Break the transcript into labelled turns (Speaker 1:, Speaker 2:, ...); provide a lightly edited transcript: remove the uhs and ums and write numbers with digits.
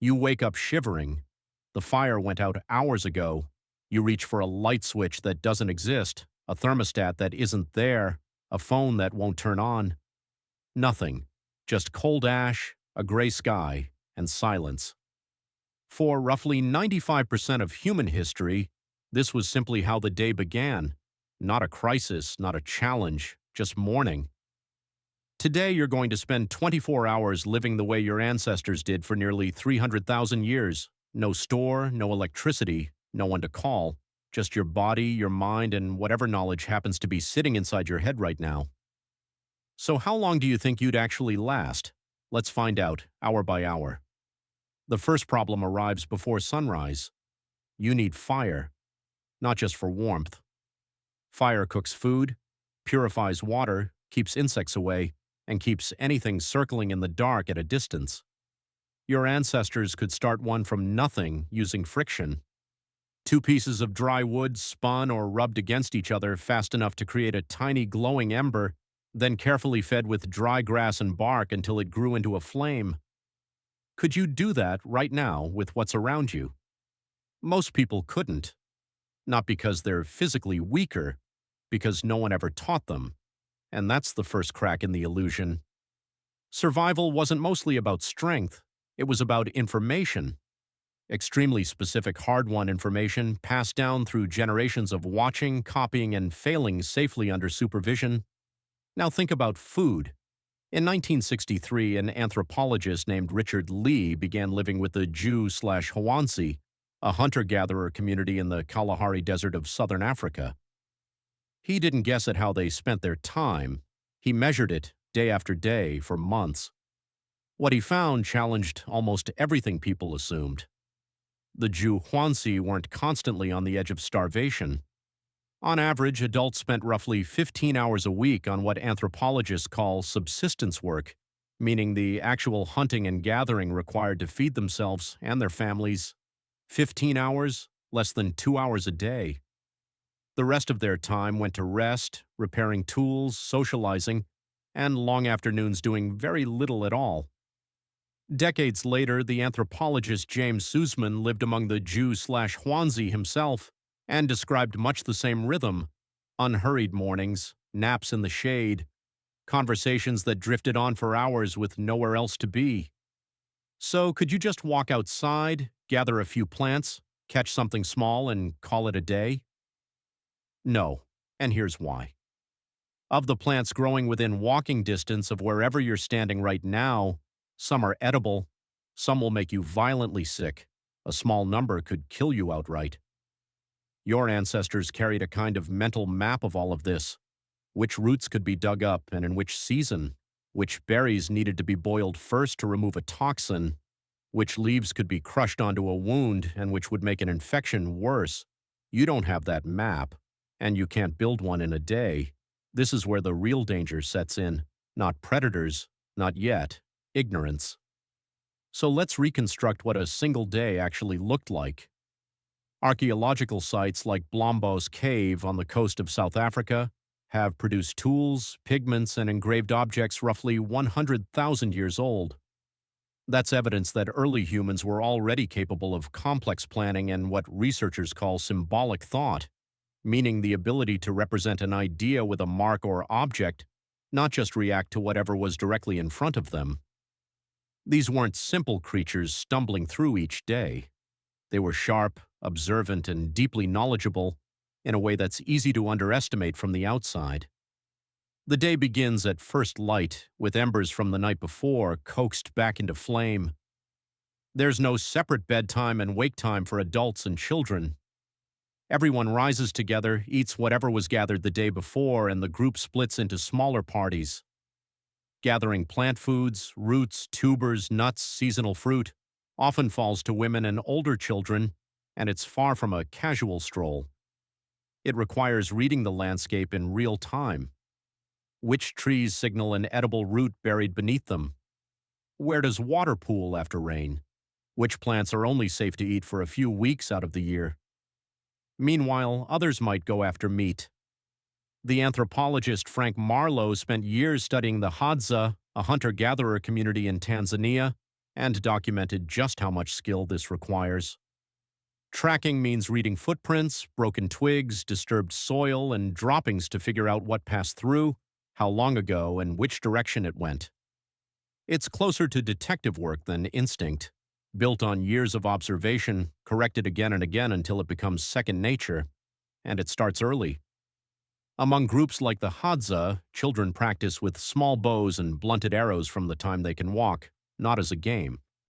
Speaker 1: You wake up shivering. The fire went out hours ago. You reach for a light switch that doesn't exist, a thermostat that isn't there, a phone that won't turn on. Nothing. Just cold ash, a gray sky, and silence. For roughly 95% of human history, this was simply how the day began. Not a crisis, not a challenge, just morning. Today you're going to spend 24 hours living the way your ancestors did for nearly 300,000 years. No store, no electricity, no one to call. Just your body, your mind, and whatever knowledge happens to be sitting inside your head right now. So how long do you think you'd actually last? Let's find out, hour by hour. The first problem arrives before sunrise. You need fire, not just for warmth. Fire cooks food, purifies water, keeps insects away, and keeps anything circling in the dark at a distance. Your ancestors could start one from nothing using friction. Two pieces of dry wood spun or rubbed against each other fast enough to create a tiny glowing ember, then carefully fed with dry grass and bark until it grew into a flame. Could you do that right now with what's around you? Most people couldn't. Not because they're physically weaker, because no one ever taught them. And that's the first crack in the illusion. Survival wasn't mostly about strength, it was about information. Extremely specific hard-won information passed down through generations of watching, copying, and failing safely under supervision. Now think about food. In 1963, an anthropologist named Richard Lee began living with the Jew/Hoansi, a hunter-gatherer community in the Kalahari Desert of southern Africa. He didn't guess at how they spent their time. He measured it day after day for months. What he found challenged almost everything people assumed. The Jew hoansi weren't constantly on the edge of starvation. On average, adults spent roughly 15 hours a week on what anthropologists call subsistence work, meaning the actual hunting and gathering required to feed themselves and their families. 15 hours, less than 2 hours a day. The rest of their time went to rest, repairing tools, socializing, and long afternoons doing very little at all. Decades later, the anthropologist James Sussman lived among the Jew/Hoansi himself and described much the same rhythm: unhurried mornings, naps in the shade, conversations that drifted on for hours with nowhere else to be. So could you just walk outside, gather a few plants, catch something small, and call it a day? No, and here's why. Of the plants growing within walking distance of wherever you're standing right now, some are edible, some will make you violently sick, a small number could kill you outright. Your ancestors carried a kind of mental map of all of this: which roots could be dug up and in which season, which berries needed to be boiled first to remove a toxin, which leaves could be crushed onto a wound and which would make an infection worse. You don't have that map, and you can't build one in a day. This is where the real danger sets in. Not predators, not yet, ignorance. So let's reconstruct what a single day actually looked like. Archaeological sites like Blombos Cave on the coast of South Africa have produced tools, pigments, and engraved objects roughly 100,000 years old. That's evidence that early humans were already capable of complex planning and what researchers call symbolic thought, meaning the ability to represent an idea with a mark or object, not just react to whatever was directly in front of them. These weren't simple creatures stumbling through each day. They were sharp, observant, and deeply knowledgeable in a way that's easy to underestimate from the outside. The day begins at first light, with embers from the night before coaxed back into flame. There's no separate bedtime and wake time for adults and children. Everyone rises together, eats whatever was gathered the day before, and the group splits into smaller parties. Gathering plant foods, roots, tubers, nuts, seasonal fruit often falls to women and older children, and it's far from a casual stroll. It requires reading the landscape in real time. Which trees signal an edible root buried beneath them? Where does water pool after rain? Which plants are only safe to eat for a few weeks out of the year? Meanwhile, others might go after meat. The anthropologist Frank Marlowe spent years studying the Hadza, a hunter-gatherer community in Tanzania, and documented just how much skill this requires. Tracking means reading footprints, broken twigs, disturbed soil, and droppings to figure out what passed through, how long ago, and which direction it went. It's closer to detective work than instinct, built on years of observation, corrected again and again until it becomes second nature, and it starts early. Among groups like the Hadza, children practice with small bows and blunted arrows from the time they can walk, not as a game.